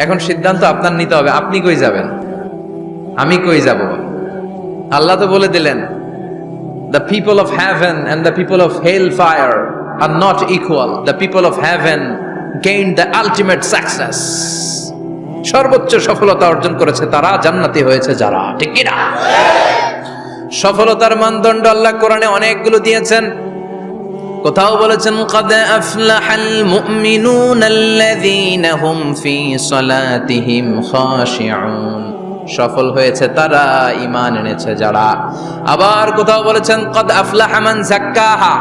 এখন সিদ্ধান্ত আপনার নিতে হবে, আপনি কই যাবেন, আমি কই যাব। আল্লাহ তো বলে দিলেন, the people of heaven and the people of hellfire are not equal. The people of heaven gained the ultimate success. সর্বোচ্চ সফলতা অর্জন করেছে তারা, জান্নাতি হয়েছে যারা। ঠিক কি না? সফলতার মানদণ্ড আল্লাহ কোরআনে অনেকগুলো দিয়েছেন। কোথাও বলেছেন قد أفلح المؤمنون الذين هم في صلاتهم خاشعون, সফল হয়েছে তারা, ঈমান এনেছে যারা। আবার কোথাও বলেছেন قد أفلح من زكاها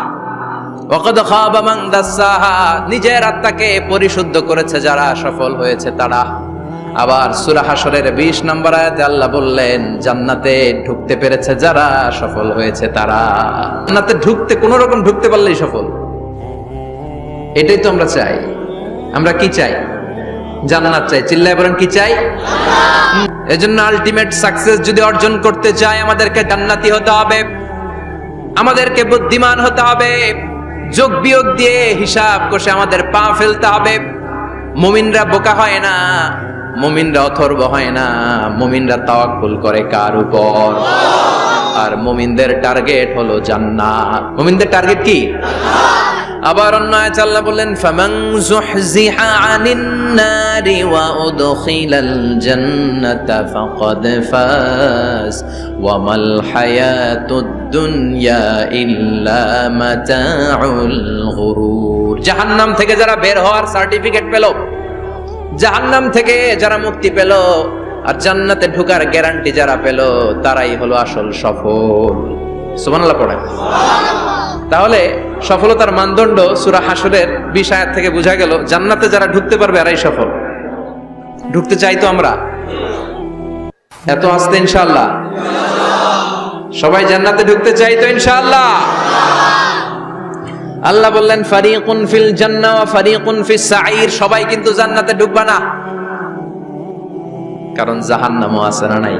وقد خاب من دساها, নিজের আত্মাকে পরিশুদ্ধ করেছে যারা, সফল হয়েছে তারা। আবার সূরা হাশরের 20 নম্বর আয়াতে আল্লাহ বললেন, জান্নাতে ঢুকতে পেরেছে যারা, সফল হয়েছে তারা। জান্নাতে ঢুকতে, কোন রকম ঢুকতে পারলেই সফল। এটাই তো আমরা চাই। আমরা কি চাই? জান্নাত চাই। চিল্লায় বলেন কি চাই? এজন্য আলটিমেট সাকসেস যদি অর্জন করতে চাই, আমাদেরকে জান্নাতি হতে হবে, আমাদেরকে বুদ্ধিমান হতে হবে, যোগ বিয়োগ দিয়ে হিসাব কষে আমাদের পা ফেলতে হবে। মুমিনরা বোকা হয় না, মুমিনরা অথর্ব হয় না, মুমিনরা তাওয়াক্কুল করে কার উপর? আর মুমিনদের টার্গেট হলো জান্নাত। মুমিনদের টার্গেট কি? আবার অন্য আয়াতে আল্লাহ বললেন, ফামান যুহজিহা আনিন নারি ওয়া উদখিলাল জান্নাতা ফাকাদ ফাজ ওয়া মাল হায়াতুদ দুনিয়া ইল্লা মাতাউল গুরুর। জাহান্নাম থেকে যারা বের হওয়ার সার্টিফিকেট পেল, জাহান্নাম থেকে যারা মুক্তি পেল, আর জান্নাতে ঢোকার গ্যারান্টি যারা পেল, তারাই হলো আসল সফল। সুবহানাল্লাহ পড়েন। তাহলে সফলতার মানদণ্ড সূরা হাশরের 20 আয়াত থেকে বোঝা গেল, জান্নাতে যারা ঢুকতে পারবে এরাই সফল। ঢুকতে চাই তো আমরা? এত আস্তে ইনশাআল্লাহ? সবাই জান্নাতে ঢুকতে চাই তো ইনশাআল্লাহ? আল্লাহ বললেন, ফারিকুন ফিল জান্নাহ ওয়া ফারিকুন ফিস সাঈর, সবাই কিন্তু জান্নাতে ঢুকবে না, কারণ জাহান্নামও আছে না নাই?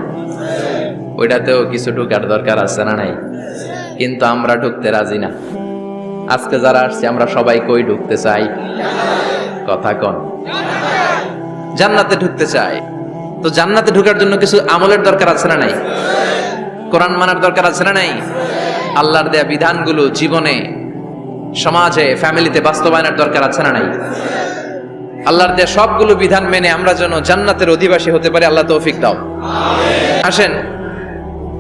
ওইটাতেও কিছু ঢুকার দরকার আছে না নাই? কিন্তু আমরা ঢুকতে রাজি না। আজকে যারা আসছে আমরা সবাই কই ঢুকতে চাই? কথা কন। জান্নাতে ঢুকতে চাই। তো জান্নাতে ঢোকার জন্য কিছু আমলের দরকার আছে না নাই? কোরআন মানার দরকার আছে না নাই? আল্লাহর দেয়া বিধানগুলো জীবনে, সমাজে, ফ্যামিলিতে বাস্তবায়নের দরকার আছে না নাই? আল্লাহর দেয়া সবগুলো বিধান মেনে আমরা যেন জান্নাতের অধিবাসী হতে পারি, আল্লাহ তৌফিক দাও। আসেন,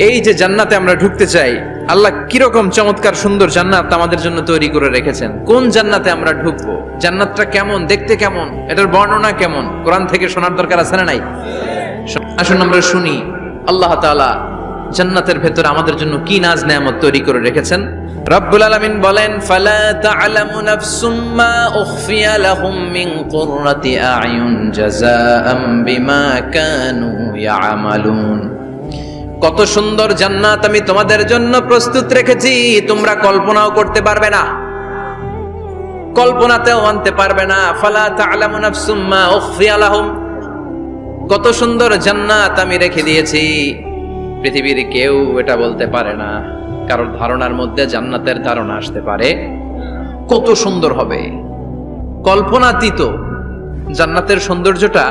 এই যে জান্নাতে আমরা ঢুকতে চাই, আল্লাহ কিরকম চমৎকার সুন্দর জান্নাত আমাদের জন্য তৈরি করে রেখেছেন। কোন জান্নাতে আমরা ঢুকবো, জান্নাতটা কেমন, দেখতে কেমন, এটার বর্ণনা কেমন, কোরআন থেকে শোনার দরকার আছে না নাই? আসুন আমরা শুনি আল্লাহ তাআলা জান্নাতের ভেতরে আমাদের জন্য কি নাজ নেয়ামত তৈরি করে রেখেছেন। রব্বুল আলামিন বলেন, ফালা তা'লামু নাফসুম মা উখফিয়া লাহুম মিন কুররাতি আ'য়ুন জাযাআম বিমা কানু ইয়া'মালুন। কত সুন্দর জান্নাত আমি তোমাদের জন্য প্রস্তুত রেখেছি, তোমরা কল্পনাও করতে পারবে না, কল্পনাতেও আনতে পারবে না। ফালা তা'লামু নাফসুম মা উখফিয়া লাহুম, কত সুন্দর জান্নাত আমি রেখে দিয়েছি, পৃথিবীর কেউ এটা বলতে পারে না। কারোর ধারণার মধ্যে জান্নাতের ধারণা আসতে পারে কত সুন্দর হবে, কল্পনাতীত। জান্নাতের সৌন্দর্যটা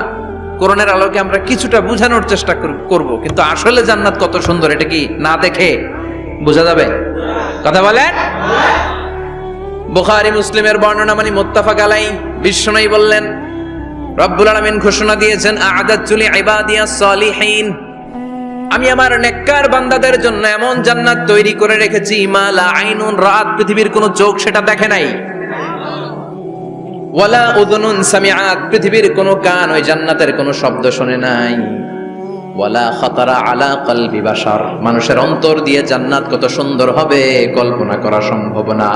কোরআনের আলোকে আমরা কিছুটা বোঝানোর চেষ্টা করব, কিন্তু আসলে জান্নাত কত সুন্দর এটা কি না দেখে বোঝা যাবে? কথা বলেন। বুখারী মুসলিমের বর্ণনা মানে মুত্তাফাক আলাইহি, বিশ্বনবী বললেন, রব্বুল আলামিন ঘোষণা দিয়েছেন, আ'আদাতু লিইবাদিয়াস সালিহিন, আমি আমার নেককার বান্দাদের জন্য এমন জান্নাত তৈরি করে রেখেছি, মা লা আইনুন রাত, পৃথিবীর কোনো চোখ সেটা দেখে নাই, ওয়ালা উযুনুন সামিআত, পৃথিবীর কোনো কান ওই জান্নাতের কোনো শব্দ শুনে নাই, ওয়ালা খাতারা আলা কলবি বাশার, মানুষের অন্তর দিয়ে জান্নাত কত সুন্দর হবে কল্পনা করা সম্ভব না,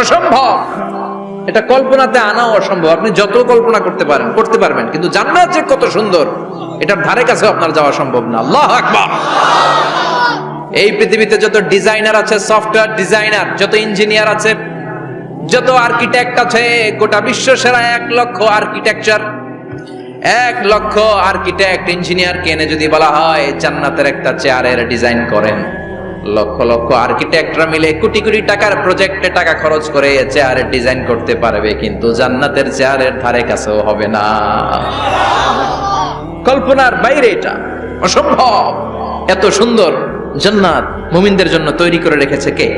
অসম্ভব। এটা কল্পনাতে আনাও অসম্ভব। আপনি যত কল্পনা করতে পারবেন, কিন্তু জান্নাত যে কত সুন্দর এটার ধারে কাছেও আপনার যাওয়া সম্ভব না। আল্লাহু আকবার। এই পৃথিবীতে যত ডিজাইনার আছে, সফটওয়্যার ডিজাইনার, যত ইঞ্জিনিয়ার আছে, যত আর্কিটেক্ট আছে, গোটা বিশ্ব সেরা 1 লক্ষ আর্কিটেকচার, 1 লক্ষ আর্কিটেক্ট ইঞ্জিনিয়ার কে এনে যদি বলা হয় জান্নাতের একটা চেয়ারের ডিজাইন করেন, লক্ষ লক্ষ আর্কিটেক্টরা মিলে কোটি কোটি টাকার প্রজেক্টে টাকা খরচ করে চেয়ারের ডিজাইন করতে পারবে, কিন্তু জান্নাতের চেয়ারের ধারে কাছেও হবে না। কল্পনার বাইরে, এটা অসম্ভব। এত সুন্দর জান্নাত মুমিনদের জন্য তৈরি করে রেখেছে কে?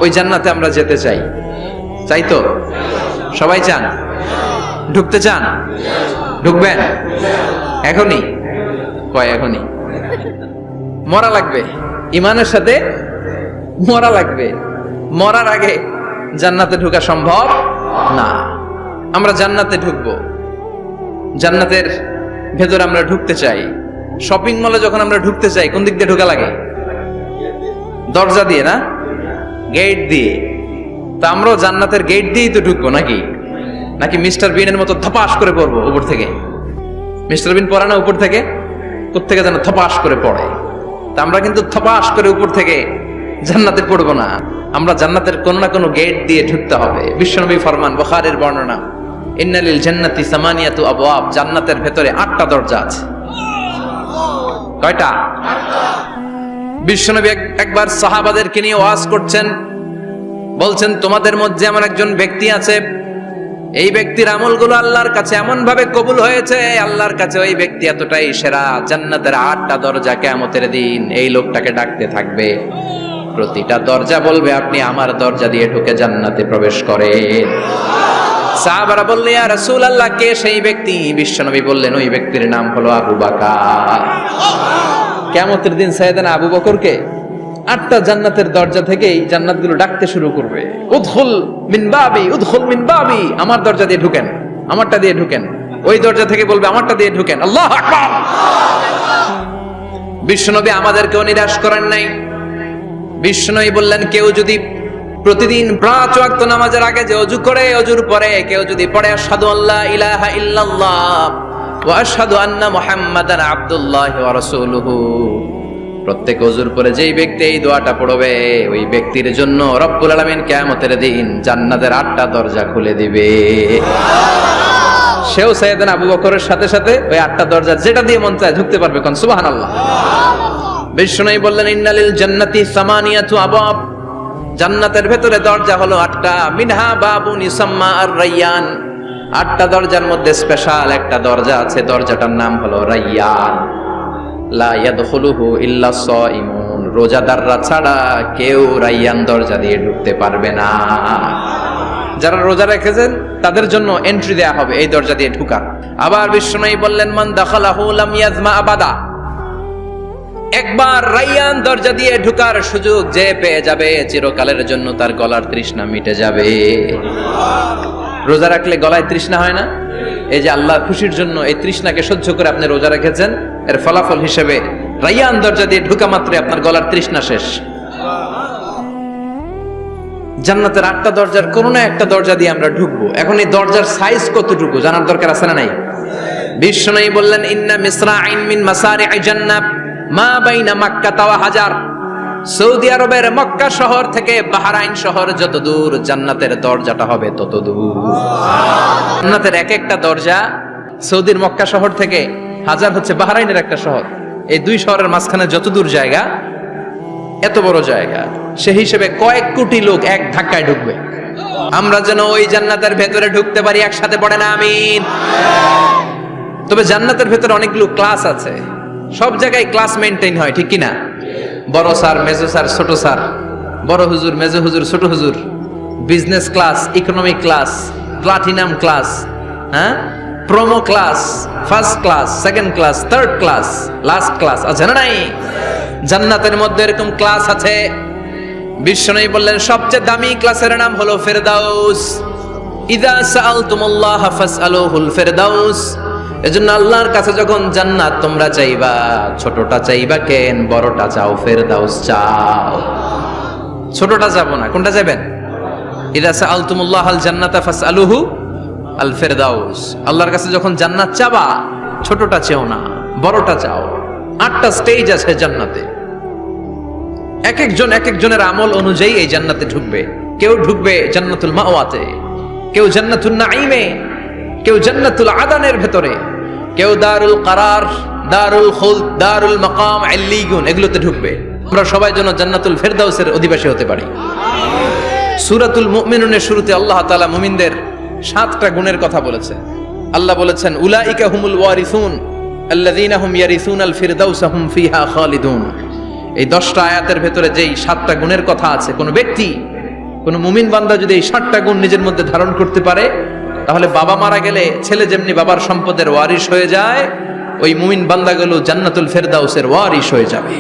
ওই জান্নাতে আমরা যেতে চাই। চাই তো? সবাই চান? ঢুকতে চান? ঢুকবেন এখনই? কয় এখনই? মরা লাগবে, ইমানের সাথে মরা লাগবে। মরার আগে জান্নাতে ঢোকা সম্ভব না। আমরা জান্নাতে ঢুকবো, জান্নাতের ভেতরে আমরা ঢুকতে চাই। শপিং মলে যখন আমরা ঢুকতে চাই, কোন দিক দিয়ে ঢোকা লাগে? দরজা দিয়ে না, গেট দিয়ে। তা আমরাও জান্নাতের গেট দিয়েই তো ঢুকবো নাকি? নাকি মিস্টার বিনের মতো থপাস করে পড়বো উপর থেকে? মিস্টার বিন পড়ে না উপর থেকে? কোত্থেকে যেন থপাস করে পড়ে। তা আমরা কিন্তু থপাস করে উপর থেকে জান্নাতে পড়বো না, আমরা জান্নাতের কোনো না কোনো গেট দিয়ে ঢুকতে হবে। বিশ্বনবী ফরমান, বুখারীর বর্ণনা, ইন্নালিল জান্নাতি সামানিয়াতু আবওয়াব, জান্নাতের ভেতরে 8টা দরজা আছে। কয়টা? বিশ্বনবী একবার সাহাবাদেরকে নিয়ে ওয়াজ করছেন, বলছেন তোমাদের মধ্যে এমন একজন ব্যক্তি আছে, এই ব্যক্তির আমলগুলো আল্লাহর কাছে এমন ভাবে কবুল হয়েছে, আল্লাহর কাছে ওই ব্যক্তি এতটাই সেরা, জান্নাতের 8টা দরজা কিয়ামতের দিন এই লোকটাকে ডাকতে থাকবে। প্রতিটা দরজা বলবে আপনি আমার দরজা দিয়ে ঢুকে জান্নাতে প্রবেশ করেন। সাহাবারা বললেন, ইয়া রাসূলুল্লাহ, কে সেই ব্যক্তি? বিশ্বনবী বললেন, ওই ব্যক্তির নাম হলো আবু বকর। কিয়ামতের দিন সাইয়েদনা আবু বকরকে 8টা জান্নাতের দরজা থেকেই জান্নাতগুলো ডাকতে শুরু করবে, উদখুল মিন বাবি, উদখুল মিন বাবি, আমার দরজা দিয়ে ঢুকেন, আমারটা দিয়ে ঢুকেন। ওই দরজা থেকে বলবে আমারটা দিয়ে ঢুকেন। আল্লাহু আকবার। বিশ্বনবী আমাদেরকেও নিরাশ করেন নাই। বিশ্বনবী বললেন, কেউ যদি প্রতিদিন 5 ওয়াক্ত নামাজের আগে যে ওযু করে, ওযুর পরে কেউ যদি পড়ে আশহাদু আল্লা ইলাহা ইল্লাল্লাহ ওয়া আশহাদু আন্না মুহাম্মাদান আবদুল্লাহি ওয়া রাসূলুহু, প্রত্যেক ওযুর পরে যেই ব্যক্তি এই দোয়াটা পড়বে, ওই ব্যক্তির জন্য রব্বুল আলামিন কিয়ামতের দিন জান্নাতের 8টা দরজা খুলে দিবে। সেও সাইয়েদনা আবু বকরের সাথে সাথে ওই 8টা দরজা যেটা দিয়ে মন চায় ঢুকতে পারবে। কোন সুবহানাল্লাহ। বিশ্বনবী বললেন, ইন্নালিল জান্নাতি সামানিয়াতু আবওয়াব, জান্নাতের ভেতরে দরজা হলো 8টা। মিনহা বাবুন ইউসাম্মা আর-রায়্যান, 8টা দরজার মধ্যে স্পেশাল একটা দরজা আছে, দরজাটার নাম হলো রায়্যান। লা ইয়াদখুলুহু ইল্লা সাইমুন, রোজাদাররা ছাড়া কেউ রায়্যান দরজা দিয়ে ঢুকতে পারবে না। যারা রোজা রেখেছেন তাদের জন্য এন্ট্রি দেয়া হবে এই দরজা দিয়ে ঢুকার। আবার বিশ্বনবী বললেন, মান দাখালাহু লাম ইয়াজমা আবাদা, একবার রায়্যান দরজা দিয়ে ঢুকার সুযোগ যে পেয়ে যাবে, চিরকালের জন্য তার গলার তৃষ্ণা মিটে যাবে। রোজা রাখলে গলায় তৃষ্ণা হয় না? এই যে আল্লাহর খুশির জন্য এই তৃষ্ণাকে সহ্য করে আপনি রোজা রেখেছেন, এর ফলাফল হিসেবে রায়্যান দরজা দিয়ে ঢুকা মাত্রই আপনার গলার তৃষ্ণা শেষ। জান্নাতের 8টা দরজার কোন না একটা দরজা দিয়ে আমরা ঢুকবো। এখন এই দরজার সাইজ কতটুকু জানার দরকার আছে না নাই? বিশ্বনবী বললেন, ইন্না মিসরাইন মিন মাসারি'i জান্নাত মা বাইনা মাক্কা ওয়া হাজার, সৌদি আরবের মক্কা শহর থেকে বাহরাইন শহর যত দূর, জান্নাতের দরজাটা হবে তত দূর। জান্নাতের এক একটা দরজা সৌদির মক্কা শহর থেকে হাজার হচ্ছে বাহরাইনের একটা শহর, এই দুই শহরের মাঝখানে যত দূর জায়গা, এত বড় জায়গা, সেই হিসেবে কয়েক কোটি লোক এক ধাক্কায় ঢুকবে। আমরা যেন ওই জান্নাতের ভেতরে ঢুকতে পারি, একসাথে পড়ে না আমিন। তবে জান্নাতের ভেতরে অনেকগুলো ক্লাস আছে, সব জায়গায় ক্লাস মেইনটেইন হয়, ঠিক কিনা? বড় স্যার, মেজো স্যার, ছোট স্যার, বড় হুজুর, মেজো হুজুর, ছোট হুজুর, business class, economic class, platinum class, হ্যাঁ, promo class, first class, second class, third class, last class আছে না নাই? জান্নাতের মধ্যে এরকম ক্লাস আছে। বিশ্বনবী বললেন, সবচেয়ে দামি ক্লাসের নাম হলো ফেরদাউস। ইযা সাআলতুমুল্লাহ ফাসআলুহুল ফেরদাউস, এজন্য আল্লাহর কাছে যখন জান্নাত তোমরা চাইবা, ছোটটা চাইবা কেন, বড়টা চাও, ফেরদাউস চাও। ছোটটা যাবো না, কোনটা যাবেন? ইযা সাআলতুমুল্লাহ আল জান্নাতা ফাসআলুহু আল ফেরদাউস, আল্লাহর কাছে যখন জান্নাত চাবা, ছোটটা চেও না, বড়টা চাও। 8টা স্টেজ আছে জান্নাতে, এক একজনের আমল অনুযায়ী এই জান্নাতে ঢুকবে। কেউ ঢুকবে জান্নাতুল মাওয়াতে, কেউ জান্নাতুন নাঈমে, কেউ জান্নাতুল আদানের ভেতরে, কেউ দারুল কারার, দারুল খুলদ, দারুল মাকাম, আল্লিগুন, এগুলোতে ঢুকবে। আমরা সবাই যেন জান্নাতুল ফেরদাউসের অধিবাসী হতে পারি। সূরাতুল মুমিনুনের শুরুতে আল্লাহ তাআলা মুমিনদের 7টা গুণের কথা বলেছেন। আল্লাহ বলেছেন উলাইকা হুমুল ওয়ারিসুন আল্লাযীনা হুম ইয়ারিসুনাল ফিরদাউসা হুম ফিহা খালিদুন। এই 10টা আয়াতের ভেতরে যেই 7টা গুণের কথা আছে, কোন ব্যক্তি, কোন মুমিন বান্দা যদি এই 7টা গুণ নিজের মধ্যে ধারণ করতে পারে, তাহলে বাবা মারা গেলে ছেলে যেমনি বাবার সম্পদের ওয়ারিশ হয়ে যায়, ওই মুমিন বান্দাগুলো জান্নাতুল ফেরদাউসের ওয়ারিশ হয়ে যাবে।